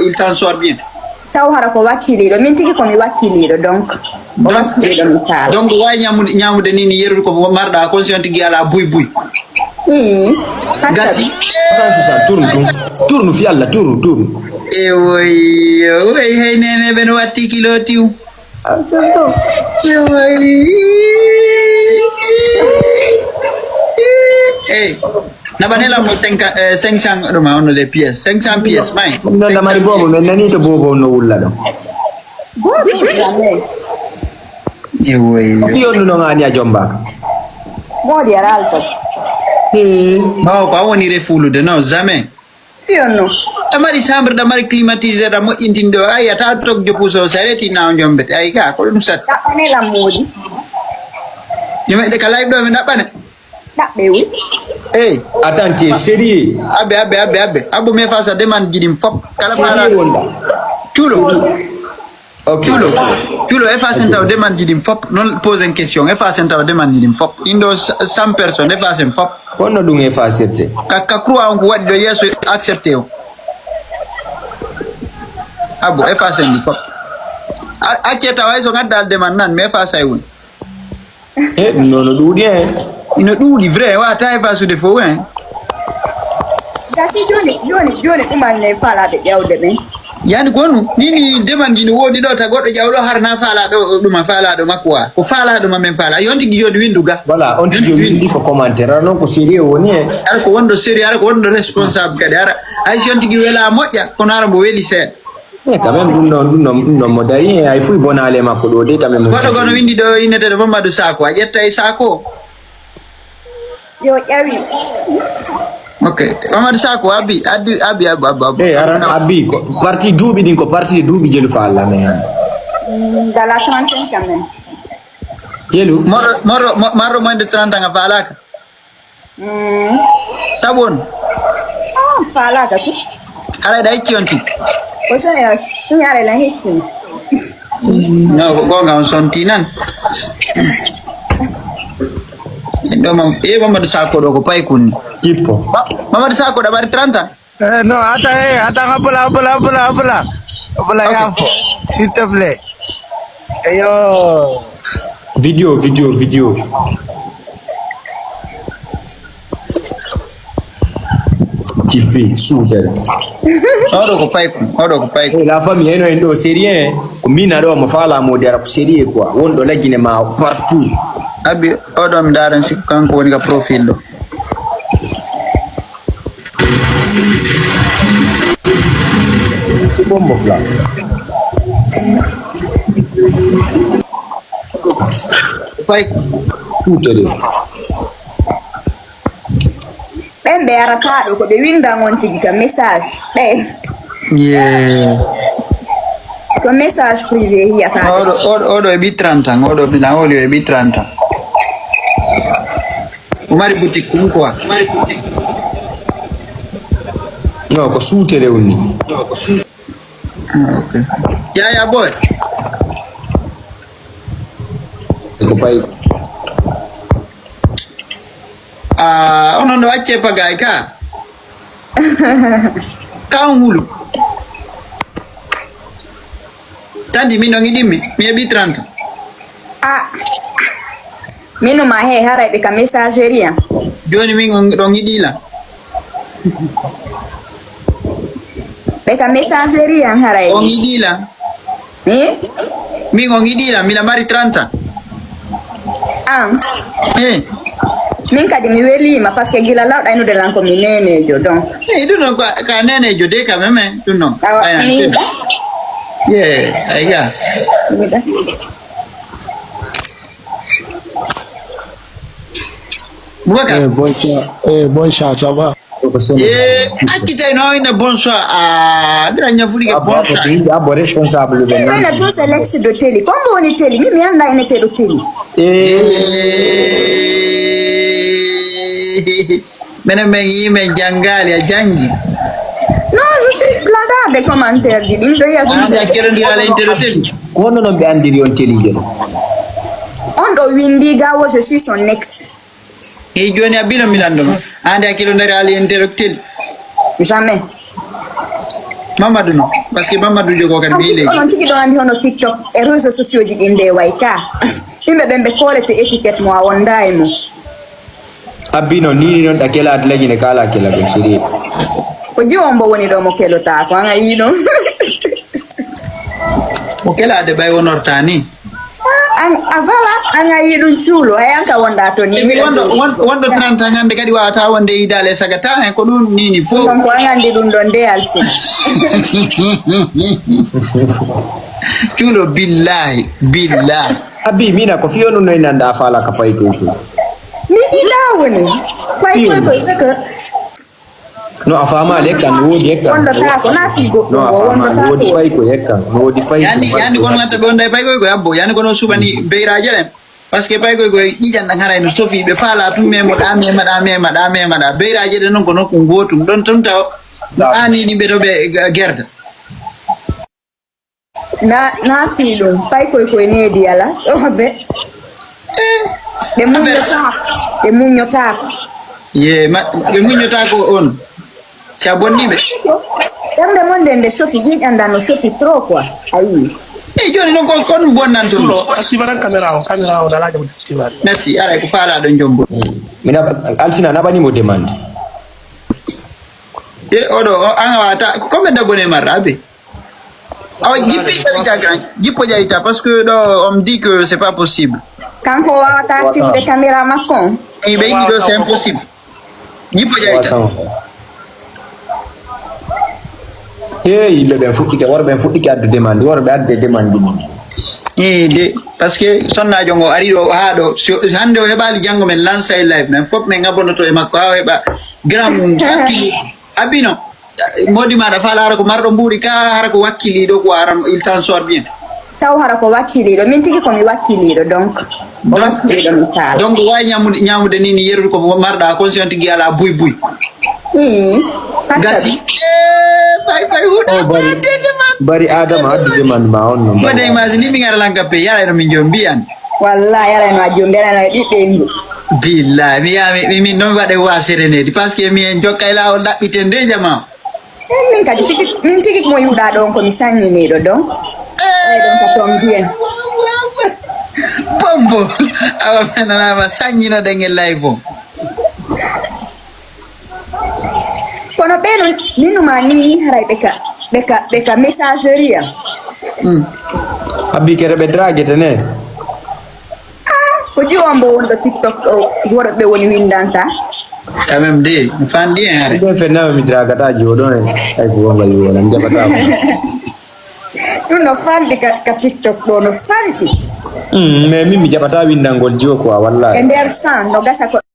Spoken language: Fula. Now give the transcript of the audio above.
il s'en sort bien. Taw harako wakilido min tigi ko mi wakilido donc donc way ñamude ni ni yeru ko marda conscient gi ala buy gasi tourne fi alla tourne e woy hey nene ben watti kilo tiu e woy eh nabanela mo 500 doma on les pièces 500 pièces may non la mari bobo men nani to bobo no wulla do e woy fi on no ngani a jombaka modi aralto ba ko woni refulude non jamais fionno amari chambre damari climatisé da mo indindo ay ata tok jopuso sareti na njombete ay ga ko dum sat ne la modi yeme de kala do mi nabane dabbe wi attends tu es sérieux abe me fa sa demande jidim fop kala mara wonda tulo ok tulo e fa senta demande jidim fop non pose une question e fa senta demande jidim fop indo 100 personnes e fa sen fop kono dum e fa accepter ka croix on ko wadi do yeso accepter o abo e fa sen di fop aketa way so ngaddal demande nan me fa say won non dudi ino dudi vrai wa tay fa su de fo wen gasi joni kumal ne fala be jawde men yani gonu nini demandi ni wodi do ta goddo jawdo harna fala do duma fala do makwa ko fala do mamen fala yonti gi jodi winduga voilà on ti windi ko commentaire non ko sérieux woni ar ko wondo sérieux ar ko wondo responsable kadi ara ay yonti gi wela mojja ko nara mo weli set mais quand même dum modari ay fu bonale makko do de quand même gono windi do inete do Mamadou Sako a jetta e Sako yo ƴawi ok Mamadou Sako abi aran abi ko parti duubi din ko parti duubi jelu fa Allah men dans la trentaine quand même jelu maro moins de 30 ans falaka sabon falaka tu ala dai kionti ko so ya nyare la hekki no ko ngam sontinan ndo Mamadou Sako do ko pay kunni tipo Mamadou Sako da bari 30 non attends bula yafo s'il te plaît yo video kipi super odo ko pay la famille eno endo sérieux ko mina do mo fala mo dara ko sérieux quoi wondo lagine ma partout abi odo mi daran sik kanko woni ka profil do bombo bla pay futere ɓen ɓe arata ɗo ko ɓe winda on tigi ka message ko message privé hiyata oɗo e ɓi 30 ans oɗo mi lawoli e ɓi 30 ans o mari boutique kum quoi no ko suutere woni ok yaya boy ko pay onon do acce pagay ka hulu tandi min on idimi mi hebi 30 minuma he harayɓe ka messagerie joni min ɗon yiɗila ɓe ka messagerie an harayɓe on yiɗila min on yiɗila mina mari 30 an min kadi mi welima par ce que gila lawɗaynude lan ko mi nenejo donc ɗum noon ka nenejo de quand même ɗum noon ayga Boubacar bonsoir ça va accitay no ina bonsoir dira ñafuri ke bonsoir abo responsable be ena to c'est l'ex de télé comme woni télé mi anda ene teɗo télé menen men yimen jangali a jangi non je suis blada des commentaires ji ɗin ɗo ande a keɗodira l'interro télé wono non ɓe andiri on télé jeno on ɗo windi gawo je suis son ex e joni a bino mi landoma ande a keɗodari ala l'interro télé jamais Mamadou no parce que Mamadou jogo kan bi legi on tigi do andi hono TikTok e réseaux sociaux ji inde wayka himbe bembe kolete etiquette mo wonday mo abino nini non dakela atleji ne kala kala ko siri ko jiwombo woni do mo kelota ko anga yido o kela de bay wonortani avala anga yidun chulo ayanka wonda to ni wondo 30 ngande kadi wata wonde idale sagata en ko dum nini fo ko anga ndi dun don de alsi chulo billahi abi mina ko fiyo no nanda fala ka pay to mi hilawoni pay ko saka no afama lekkan wodi ekkan wonda ta ko nafigo no afama wodi pay ko ekkan wodi pay yani kono ngata be onday pay ko yabbo yani kono subani beiraje dem parce que pay ko jijan dan haray no sofi be fala tum memo dame mada beiraje de non ko nokku gotum don tum taw ani ni be do be gerda na filum pay ko ne diala so be de munyota ye be munyota ko on ci abonni be yambe mondende sofi jidanda no sofi trop quoi ayi joni non kon bonnan to activeran camera o dala jabu activar merci ara ko fala do jombo mina alsina na bani mo demande odo anga wata ko be dabone marabe aw jippo jaita parce que on me dit que c'est pas possible quand on va activer la caméra macon et ben il c'est impossible jippo jaita il be futti ke worbe futti ke addu demande worbe adde demande de parce que sonna jongo ari do ha do hande o hebali jango men lança live men fop men ngabono to e makko ha heba gram wakili abino modi ma da fala ko mardo mburi ka har ko wakili do ko aram il s'en sort bien taw har ko wakili do min tigi ko mi wakili do donc donc way nyamude ni yeru ko marda conscient gi ala buy gasi bari adama addu demande ma on non bade imagine mi ngara lanka pe yara no min jombian wallahi yara no jombera no dibbe billahi mi non wade wa serenedi parce que mi en jokkay lawo dabbite de jama min tigi mo yuda don ko mi sanni ne do don don ka tom bien bombo awa menana ma sanni no dengel live kono beno ninu mani haray beka messageria abbi kere be dragete ne ko jiwambo wondo TikTok o worbe woni windanta quand même de fandi hare be fenna mi dragata jodo ay ko ngal wona njabata no fandi ka TikTok do no fandi mais mi jabata windangol joko wallahi ender san no gasa ko